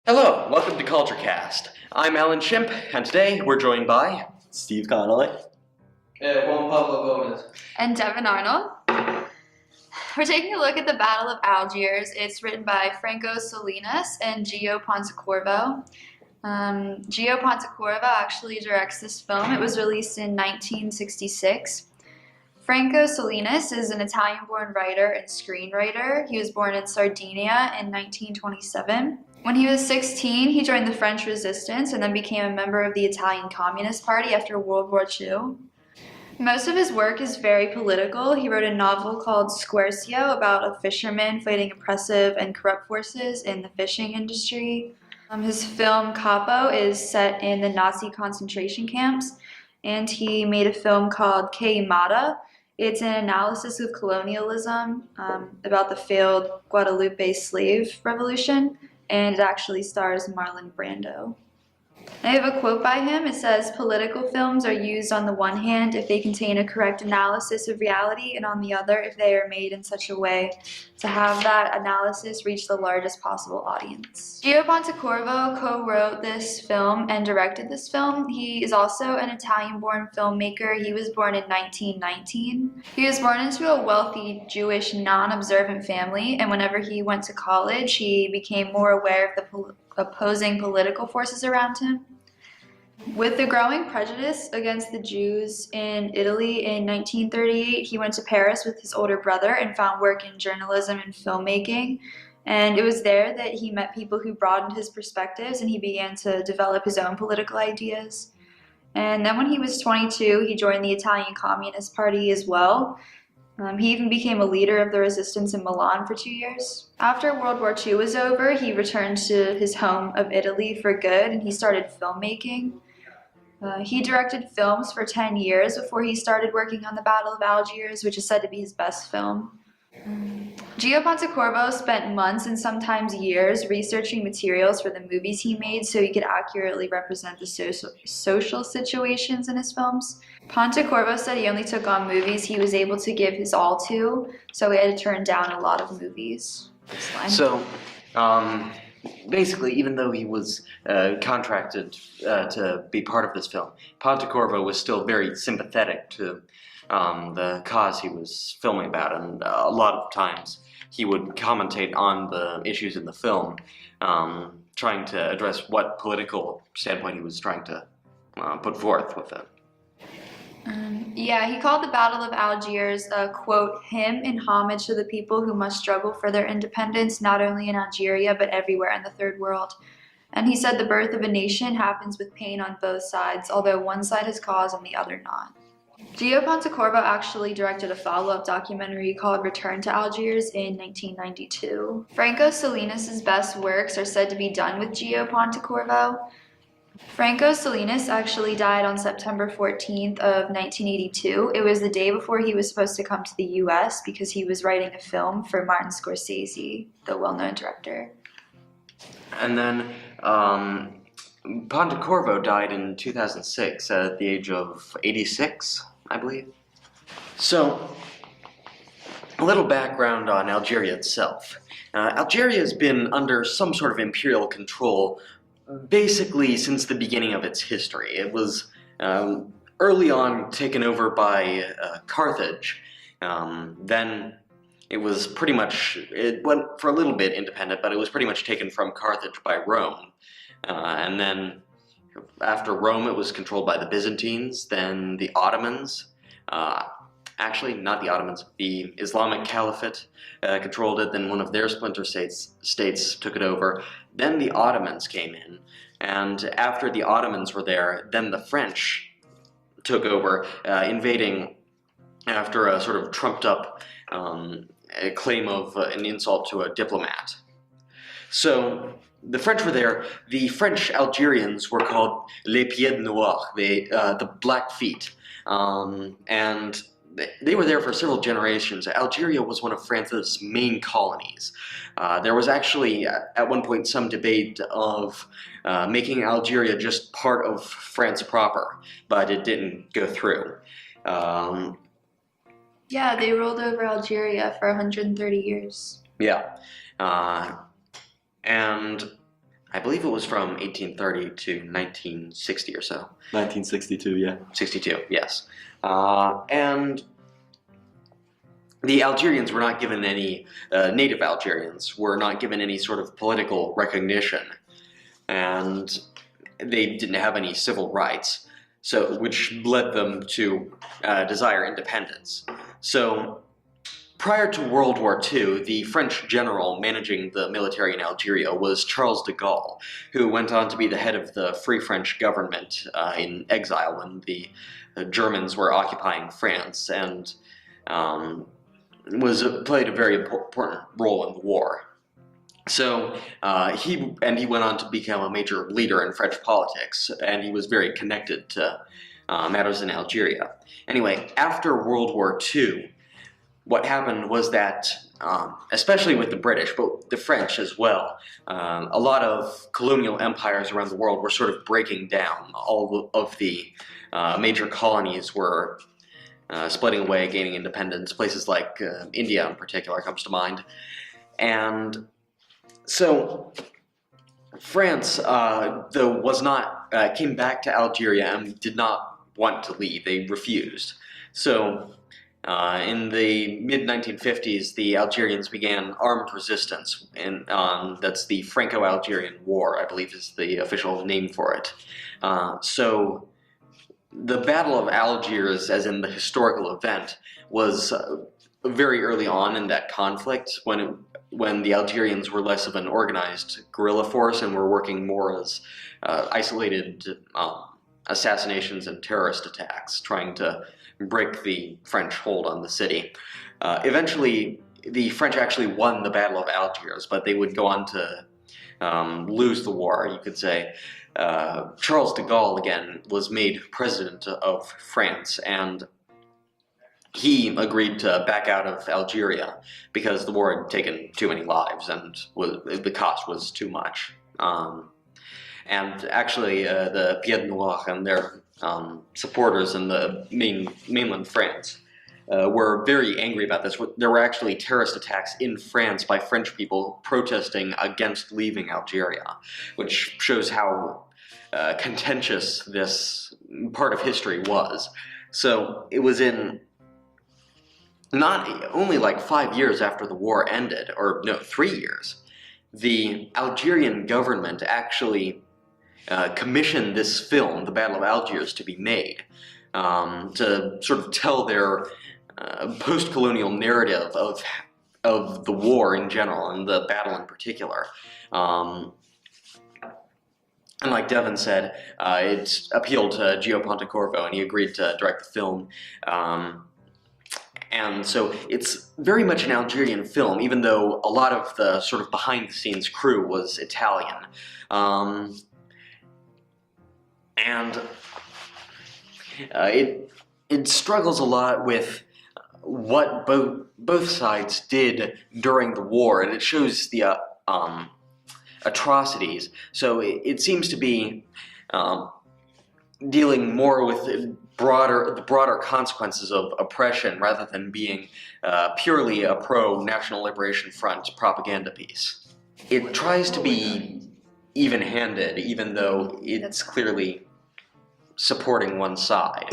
Hello, welcome to CultureCast. I'm Alan Shimp, and today we're joined by Steve Connolly. Juan Pablo Gomez. And Devin Arnold. We're taking a look at the Battle of Algiers. It's written by Franco Salinas and Gio Pontecorvo. Gio Pontecorvo actually directs this film. It was released in 1966. Franco Salinas is an Italian-born writer and screenwriter. He was born in Sardinia in 1927. When he was 16, he joined the French Resistance and then became a member of the Italian Communist Party after World War II. Most of his work is very political. He wrote a novel called Squarcio about a fisherman fighting oppressive and corrupt forces in the fishing industry. His film Capo is set in the Nazi concentration camps, and he made a film called Queimada. It's an analysis of colonialism about the failed Guadalupe slave revolution, and it actually stars Marlon Brando. I have a quote by him. It says, "Political films are used on the one hand if they contain a correct analysis of reality, and on the other if they are made in such a way to have that analysis reach the largest possible audience." Gio Pontecorvo co-wrote this film and directed this film. He is also an Italian-born filmmaker. He was born in 1919. He was born into a wealthy Jewish non-observant family, and whenever he went to college, he became more aware of the opposing political forces around him. With the growing prejudice against the Jews in Italy in 1938, he went to Paris with his older brother and found work in journalism and filmmaking. And it was there that he met people who broadened his perspectives, and he began to develop his own political ideas. And then when he was 22, he joined the Italian Communist Party as well. He even became a leader of the resistance in Milan for 2 years. After World War II was over, he returned to his home of Italy for good, and he started filmmaking. He directed films for 10 years before he started working on the Battle of Algiers, which is said to be his best film. Gio Pontecorvo spent months and sometimes years researching materials for the movies he made so he could accurately represent the social situations in his films. Pontecorvo said he only took on movies he was able to give his all to, so he had to turn down a lot of movies. So, basically, even though he was contracted to be part of this film, Pontecorvo was still very sympathetic to the cause he was filming about, and a lot of times he would commentate on the issues in the film, trying to address what political standpoint he was trying to put forth with it. Yeah, he called the Battle of Algiers a, quote, hymn in homage to the people who must struggle for their independence, not only in Algeria, but everywhere in the Third World. And he said the birth of a nation happens with pain on both sides, although one side has cause and the other not. Gio Pontecorvo actually directed a follow-up documentary called Return to Algiers in 1992. Franco Salinas' best works are said to be done with Gio Pontecorvo. Franco Salinas actually died on September 14th of 1982. It was the day before he was supposed to come to the US because he was writing a film for Martin Scorsese, the well-known director. And then Pontecorvo died in 2006 at the age of 86, I believe. So, a little background on Algeria itself. Algeria has been under some sort of imperial control basically since the beginning of its history. It was early on taken over by Carthage. Then it was pretty much, it went for a little bit independent, but it was pretty much taken from Carthage by Rome. And then after Rome, it was controlled by the Byzantines, then the Ottomans. Actually, not the Ottomans, the Islamic Caliphate controlled it, then one of their splinter states took it over. Then the Ottomans came in, and after the Ottomans were there, then the French took over, invading after a sort of trumped-up claim of an insult to a diplomat. So the French were there. The French Algerians were called les pieds noirs, the black feet, and they were there for several generations. Algeria was one of France's main colonies. There was actually, at one point, some debate of making Algeria just part of France proper, but it didn't go through. Yeah, they ruled over Algeria for 130 years. Yeah. And I believe it was from 1830 to 1960 or so. 1962, yeah. 62, yes. And the Algerians were not given any, native Algerians were not given any sort of political recognition, and they didn't have any civil rights, so which led them to desire independence. So prior to World War II, the French general managing the military in Algeria was Charles de Gaulle, who went on to be the head of the Free French government in exile when the Germans were occupying France, and played a very important role in the war. So he went on to become a major leader in French politics, and he was very connected to matters in Algeria. Anyway, after World War II, what happened was that, especially with the British, but the French as well, a lot of colonial empires around the world were sort of breaking down. All of the major colonies were splitting away, gaining independence. Places like India in particular comes to mind. And so France, though, came back to Algeria and did not want to leave. They refused. So in the mid-1950s, the Algerians began armed resistance, and that's the Franco-Algerian War, I believe is the official name for it. So the Battle of Algiers, as in the historical event, was very early on in that conflict when the Algerians were less of an organized guerrilla force and were working more as isolated assassinations and terrorist attacks, trying to break the French hold on the city. Eventually, the French actually won the Battle of Algiers, but they would go on to lose the war, you could say. Charles de Gaulle, again, was made president of France, and he agreed to back out of Algeria because the war had taken too many lives and the cost was too much. And actually, the Pied Noir and their supporters in the mainland France were very angry about this. There were actually terrorist attacks in France by French people protesting against leaving Algeria, which shows how contentious this part of history was. So it was in not only like 5 years after the war ended, or no, 3 years, the Algerian government actually commissioned this film, The Battle of Algiers, to be made to sort of tell their post-colonial narrative of the war in general and the battle in particular. And like Devin said, it appealed to Gio Pontecorvo, and he agreed to direct the film. And so it's very much an Algerian film, even though a lot of the sort of behind-the-scenes crew was Italian. And it struggles a lot with what both sides did during the war, and it shows the atrocities. So it seems to be dealing more with the broader consequences of oppression rather than being purely a pro-National Liberation Front propaganda piece. It tries to be even-handed, even though it's clearly supporting one side.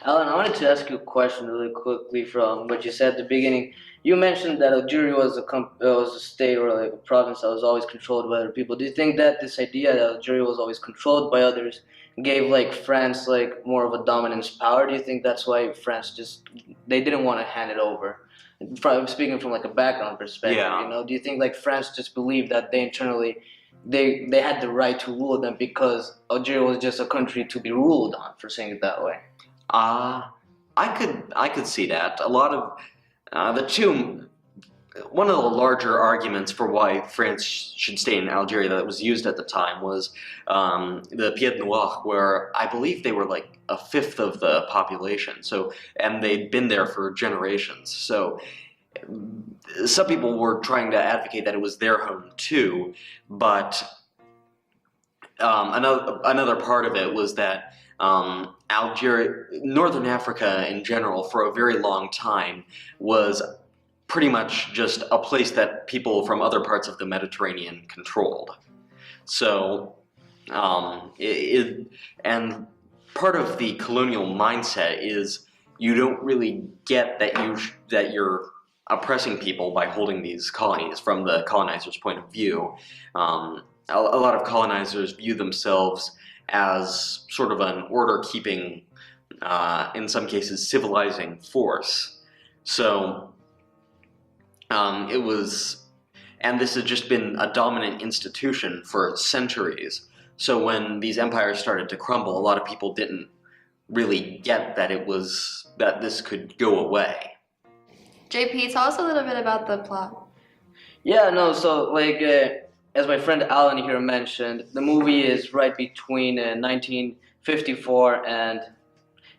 Alan, I wanted to ask you a question really quickly from what you said at the beginning. You mentioned that Algeria was a state or like a province that was always controlled by other people. Do you think that this idea that Algeria was always controlled by others gave like France like more of a dominance power? Do you think that's why France they didn't want to hand it over? Speaking from like a background perspective, Yeah. you know, do you think like France just believed that they internally they had the right to rule them because Algeria was just a country to be ruled on, for saying it that way? I could see that. A lot of one of the larger arguments for why France should stay in Algeria that was used at the time was the Pied Noir, where I believe they were like a fifth of the population. So, and they'd been there for generations. So some people were trying to advocate that it was their home too, but another part of it was that Algeria, Northern Africa in general, for a very long time was pretty much just a place that people from other parts of the Mediterranean controlled. So, and part of the colonial mindset is you don't really get that you're oppressing people by holding these colonies from the colonizer's point of view. A lot of colonizers view themselves as sort of an order-keeping, in some cases, civilizing force. So and this has just been a dominant institution for centuries. So when these empires started to crumble, a lot of people didn't really get that this could go away. JP, tell us a little bit about the plot. Yeah, no, so like as my friend Alan here mentioned, the movie is right between 1954 and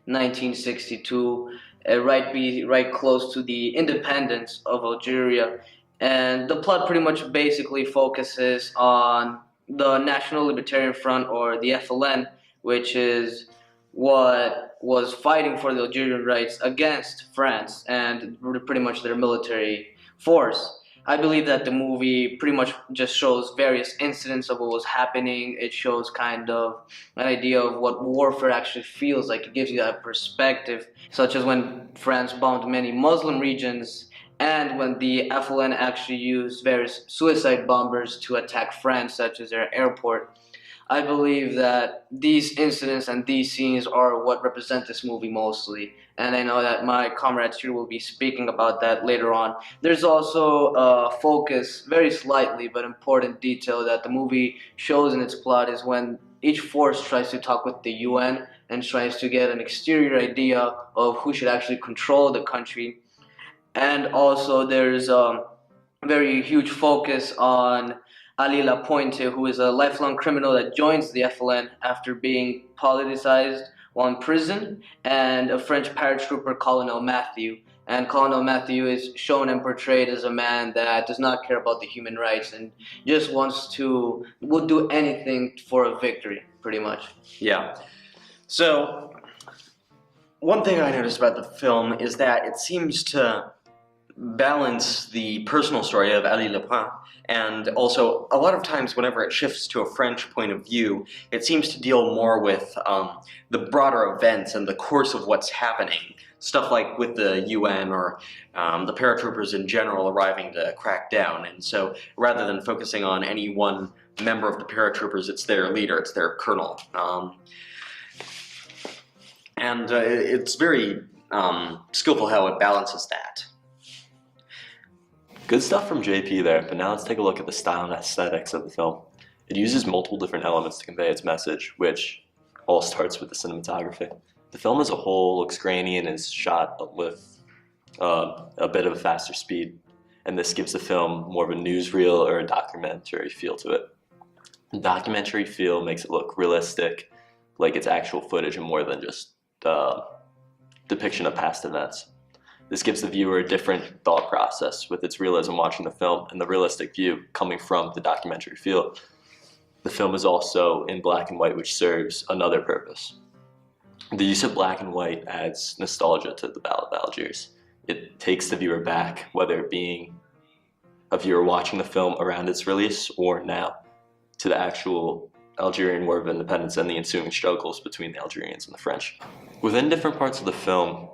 1962, right close to the independence of Algeria. And the plot pretty much basically focuses on the National Libertarian Front, or the FLN, which is what was fighting for the Algerian rights against France and pretty much their military force. I believe that the movie pretty much just shows various incidents of what was happening. It shows kind of an idea of what warfare actually feels like. It gives you that perspective, such as when France bombed many Muslim regions and when the FLN actually used various suicide bombers to attack France, such as their airport. I believe that these incidents and these scenes are what represent this movie mostly, and I know that my comrades here will be speaking about that later on. There's also a focus, very slightly but important detail that the movie shows in its plot is when each force tries to talk with the UN and tries to get an exterior idea of who should actually control the country. And also there's a very huge focus on Ali Lapointe, who is a lifelong criminal that joins the FLN after being politicized while in prison, and a French paratrooper, Colonel Mathieu. And Colonel Mathieu is shown and portrayed as a man that does not care about the human rights and just would do anything for a victory, pretty much. Yeah. So, one thing I noticed about the film is that it seems to balance the personal story of Ali Lapointe, and also a lot of times whenever it shifts to a French point of view, it seems to deal more with the broader events and the course of what's happening. Stuff like with the UN or the paratroopers in general arriving to crack down. And so rather than focusing on any one member of the paratroopers, it's their leader, it's their colonel. It's very skillful how it balances that. Good stuff from JP there, but now let's take a look at the style and aesthetics of the film. It uses multiple different elements to convey its message, which all starts with the cinematography. The film as a whole looks grainy and is shot with a bit of a faster speed, and this gives the film more of a newsreel or a documentary feel to it. The documentary feel makes it look realistic, like it's actual footage and more than just depiction of past events. This gives the viewer a different thought process with its realism watching the film and the realistic view coming from the documentary feel. The film is also in black and white, which serves another purpose. The use of black and white adds nostalgia to the Battle of Algiers. It takes the viewer back, whether it being a viewer watching the film around its release or now, to the actual Algerian War of Independence and the ensuing struggles between the Algerians and the French. Within different parts of the film,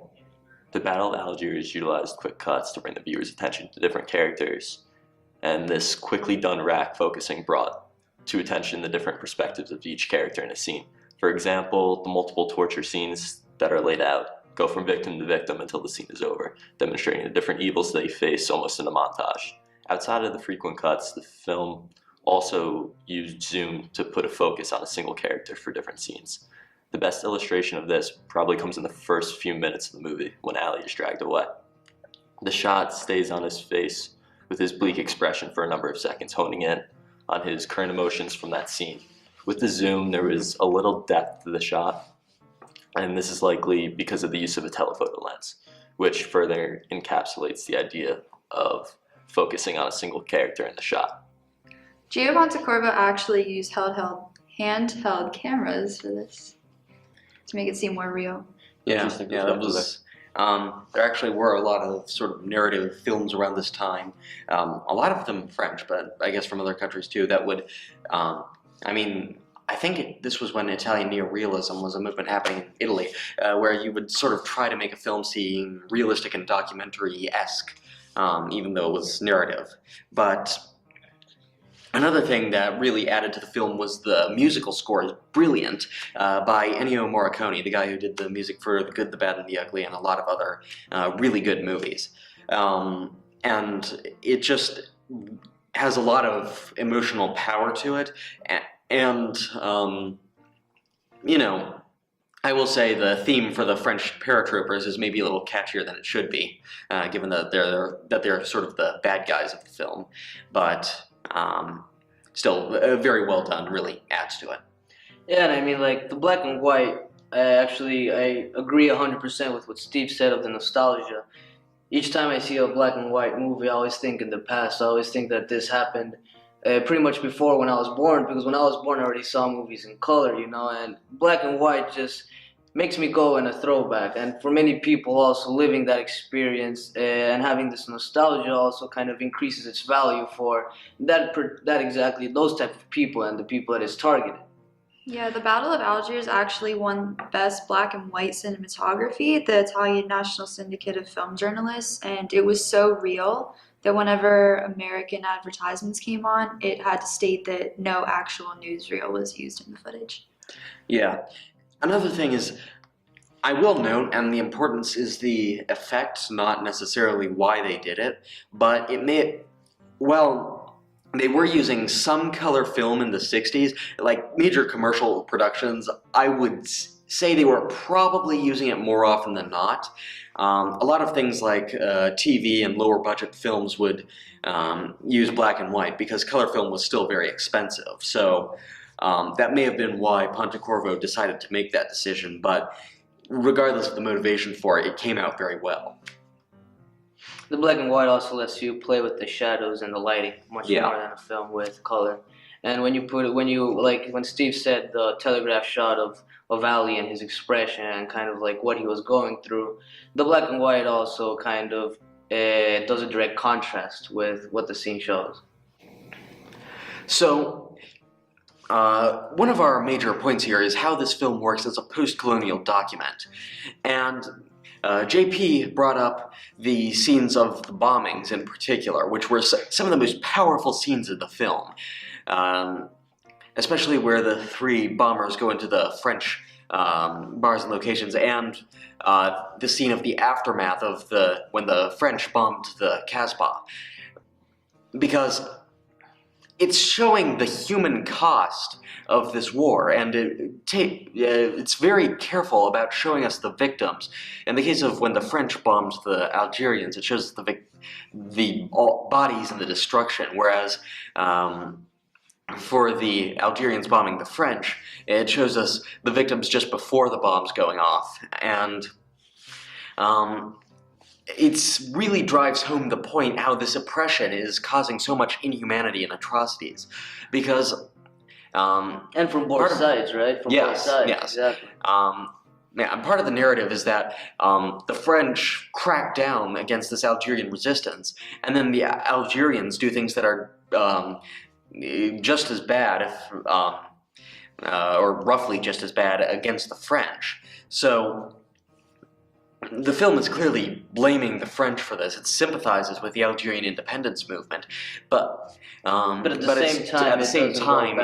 the Battle of Algiers utilized quick cuts to bring the viewer's attention to different characters, and this quickly done rack focusing brought to attention the different perspectives of each character in a scene. For example, the multiple torture scenes that are laid out go from victim to victim until the scene is over, demonstrating the different evils they face almost in a montage. Outside of the frequent cuts, the film also used zoom to put a focus on a single character for different scenes. The best illustration of this probably comes in the first few minutes of the movie when Ali is dragged away. The shot stays on his face with his bleak expression for a number of seconds, honing in on his current emotions from that scene. With the zoom, there was a little depth to the shot, and this is likely because of the use of a telephoto lens, which further encapsulates the idea of focusing on a single character in the shot. Gio Pontecorvo actually used handheld cameras for this to make it seem more real. Yeah, Interesting that perspective was There actually were a lot of sort of narrative films around this time, a lot of them French, but I guess from other countries too, that would, I mean, I think this was when Italian neorealism was a movement happening in Italy, where you would sort of try to make a film seem realistic and documentary-esque, even though it was narrative. But another thing that really added to the film was the musical score is brilliant, by Ennio Morricone, the guy who did the music for The Good, the Bad, and the Ugly, and a lot of other really good movies. And it just has a lot of emotional power to it, and you know, I will say the theme for the French paratroopers is maybe a little catchier than it should be, given that they're sort of the bad guys of the film, but still very well done. Really adds to it. Yeah, and I mean, like, the black and white, I agree 100% with what Steve said of the nostalgia. Each time I see a black and white movie, I always think in the past. I always think that this happened pretty much before when I was born, because when I was born, I already saw movies in color, you know, and black and white just makes me go in a throwback. And for many people, also living that experience and having this nostalgia also kind of increases its value for that exactly those type of people and the people that is targeted. Yeah, the Battle of Algiers actually won Best Black and White Cinematography at the Italian National Syndicate of Film Journalists, and it was so real that whenever American advertisements came on, it had to state that no actual newsreel was used in the footage. Yeah. Another thing is, I will note, and the importance is the effects, not necessarily why they did it, but it may, well, they were using some color film in the 60s, like major commercial productions. I would say they were probably using it more often than not. A lot of things like TV and lower budget films would use black and white because color film was still very expensive. So that may have been why Pontecorvo decided to make that decision, but regardless of the motivation for it, it came out very well. The black and white also lets you play with the shadows and the lighting much Yeah. more than a film with color. And when Steve said the telegraph shot of Ali and his expression and kind of like what he was going through, the black and white also kind of does a direct contrast with what the scene shows. So, one of our major points here is how this film works as a post-colonial document. And JP brought up the scenes of the bombings in particular, which were some of the most powerful scenes of the film. Especially where the three bombers go into the French bars and locations, and the scene of the aftermath of when the French bombed the Casbah. Because it's showing the human cost of this war, and it's very careful about showing us the victims. In the case of when the French bombed the Algerians, it shows the bodies and the destruction, whereas for the Algerians bombing the French, it shows us the victims just before the bombs going off, and it really drives home the point how this oppression is causing so much inhumanity and atrocities, because And from both sides, right? From both sides, yes. exactly. Part of the narrative is that the French crack down against this Algerian resistance, and then the Algerians do things that are just as bad, or roughly just as bad, against the French. So the film is clearly blaming the French for this. It sympathizes with the Algerian independence movement, but at the same time,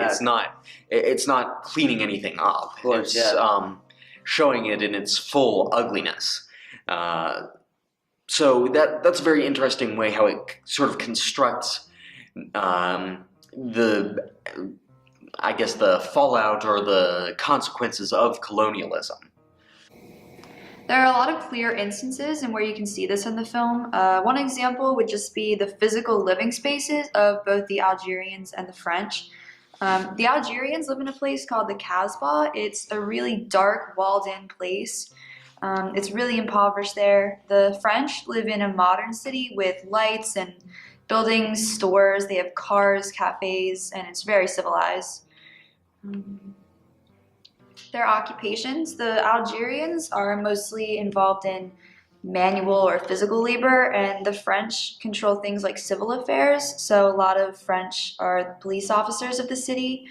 it's not cleaning anything up. Of course, it's showing it in its full ugliness. So that's a very interesting way how it sort of constructs the fallout or the consequences of colonialism. There are a lot of clear instances in where you can see this in the film. One example would just be the physical living spaces of both the Algerians and the French. The Algerians live in a place called the Casbah. It's a really dark, walled-in place. It's really impoverished there. The French live in a modern city with lights and buildings, stores. They have cars, cafes, and it's very civilized. Their occupations, the Algerians are mostly involved in manual or physical labor, and the French control things like civil affairs. So a lot of French are the police officers of the city.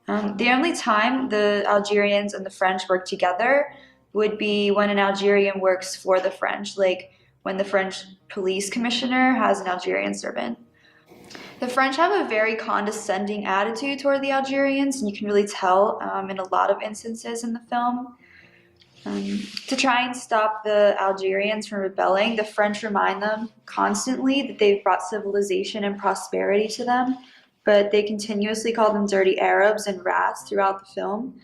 The only time the Algerians and the French work together would be when an Algerian works for the French, like when the French police commissioner has an Algerian servant. The French have a very condescending attitude toward the Algerians, and you can really tell in a lot of instances in the film. To try and stop the Algerians from rebelling, the French remind them constantly that they've brought civilization and prosperity to them, but they continuously call them dirty Arabs and rats throughout the film.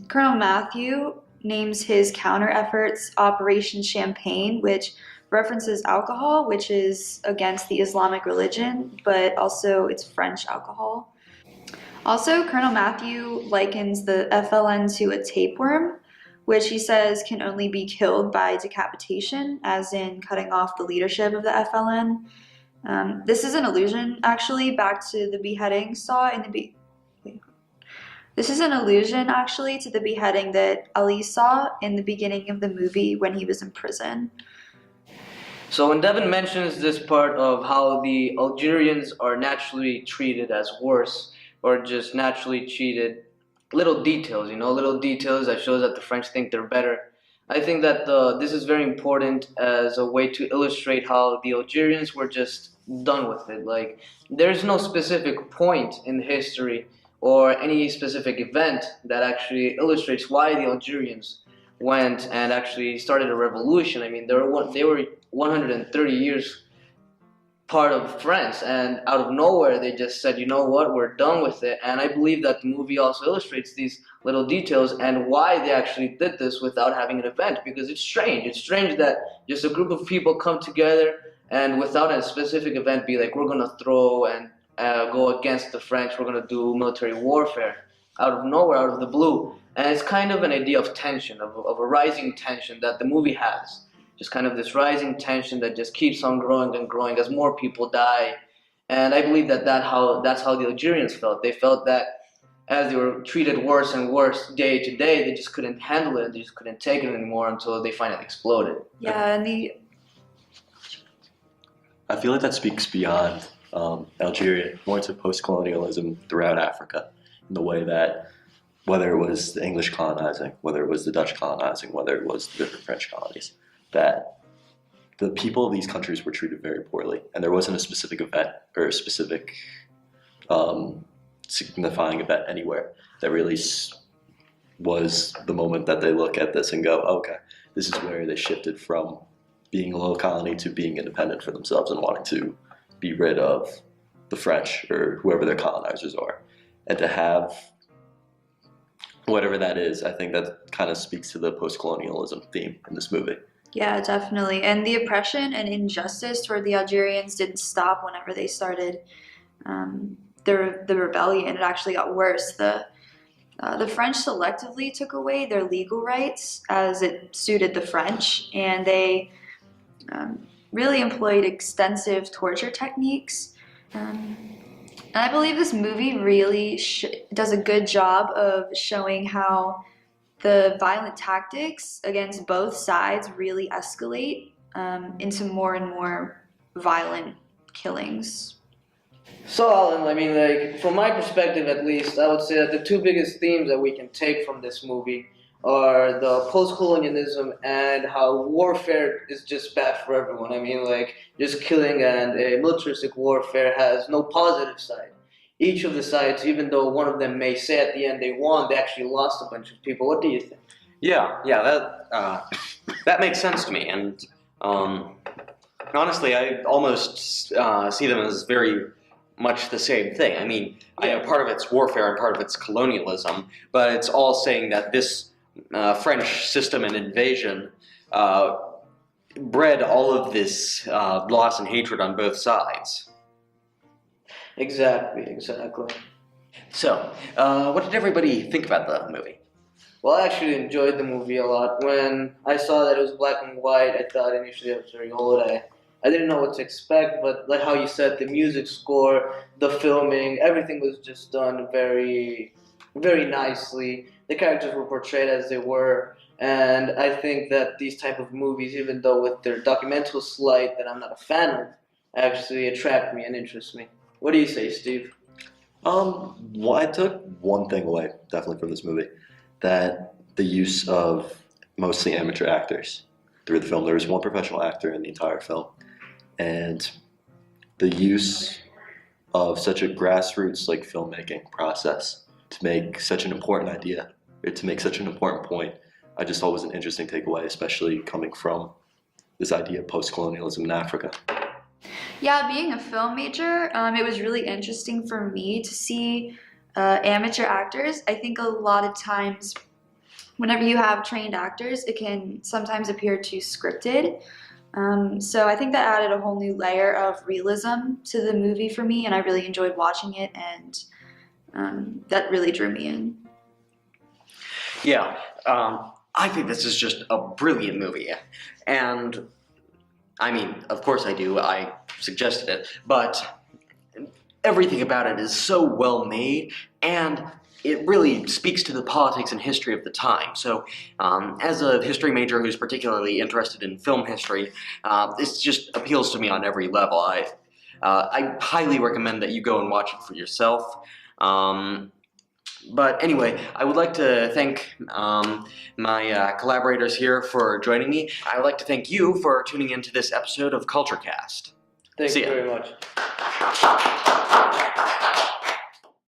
Colonel Matthew names his counter efforts Operation Champagne, which references alcohol, which is against the Islamic religion, but also it's French alcohol. Also, Colonel Matthew likens the FLN to a tapeworm, which he says can only be killed by decapitation, as in cutting off the leadership of the FLN. This is an allusion, actually, back to the beheading This is an allusion, actually, to the beheading that Ali saw in the beginning of the movie when he was in prison. So when Devin mentions this part of how the Algerians are naturally treated as worse, or just naturally treated, little details, little details that shows that the French think they're better. I think that this is very important as a way to illustrate how the Algerians were just done with it. Like, there's no specific point in history or any specific event that actually illustrates why the Algerians went and actually started a revolution. I mean, they were 130 years part of France, and out of nowhere they just said, you know what, we're done with it. And I believe that the movie also illustrates these little details and why they actually did this without having an event, because it's strange that just a group of people come together and without a specific event be like, we're going to throw and go against the French, we're going to do military warfare out of nowhere, out of the blue. And it's kind of an idea of tension, of a rising tension that the movie has. Just kind of this rising tension that just keeps on growing and growing as more people die. And I believe that's how the Algerians felt. They felt that as they were treated worse and worse day to day, they just couldn't handle it. They just couldn't take it anymore until they finally exploded. Yeah, and I feel like that speaks beyond Algeria, more to post-colonialism throughout Africa, in the way that whether it was the English colonizing, whether it was the Dutch colonizing, whether it was the different French colonies, that the people of these countries were treated very poorly, and there wasn't a specific event or a specific signifying event anywhere that really was the moment that they look at this and go, okay, this is where they shifted from being a little colony to being independent for themselves and wanting to be rid of the French or whoever their colonizers are. And to have whatever that is, I think that kind of speaks to the post-colonialism theme in this movie. yeah, definitely. And the oppression and injustice toward the Algerians didn't stop whenever they started the rebellion. It actually got worse. The French selectively took away their legal rights as it suited the French, and they really employed extensive torture techniques. And I believe this movie really does a good job of showing how the violent tactics against both sides really escalate into more and more violent killings. So, Alan, I mean, like, from my perspective at least, I would say that the two biggest themes that we can take from this movie are the post-colonialism and how warfare is just bad for everyone. I mean, like, just killing and a militaristic warfare has no positive side. Each of the sides, even though one of them may say at the end they won, they actually lost a bunch of people. What do you think? Yeah, that makes sense to me, and honestly, I almost see them as very much the same thing. I mean, I know part of it's warfare and part of it's colonialism, but it's all saying that this French system and invasion bred all of this loss and hatred on both sides. Exactly. So, what did everybody think about the movie? Well, I actually enjoyed the movie a lot. When I saw that it was black and white, I thought initially it was very old. I didn't know what to expect, but like how you said, the music score, the filming, everything was just done very, very nicely. The characters were portrayed as they were, And I think that these type of movies, even though with their documental slight that I'm not a fan of, actually attract me and interest me. What do you say, Steve? Well, I took one thing away, definitely, from this movie, that the use of mostly amateur actors through the film. There was one professional actor in the entire film, and the use of such a grassroots like filmmaking process to make such an important idea, or to make such an important point, I just thought was an interesting takeaway, especially coming from this idea of post-colonialism in Africa. Yeah, being a film major, it was really interesting for me to see amateur actors. I think a lot of times, whenever you have trained actors, it can sometimes appear too scripted. So I think that added a whole new layer of realism to the movie for me, and I really enjoyed watching it, and that really drew me in. Yeah, I think this is just a brilliant movie. And, I mean, of course I do. I suggested it. But everything about it is so well made, and it really speaks to the politics and history of the time. So, as a history major who's particularly interested in film history, this just appeals to me on every level. I highly recommend that you go and watch it for yourself. But anyway, I would like to thank my collaborators here for joining me. I would like to thank you for tuning into this episode of CultureCast. Thank See you ya. very much.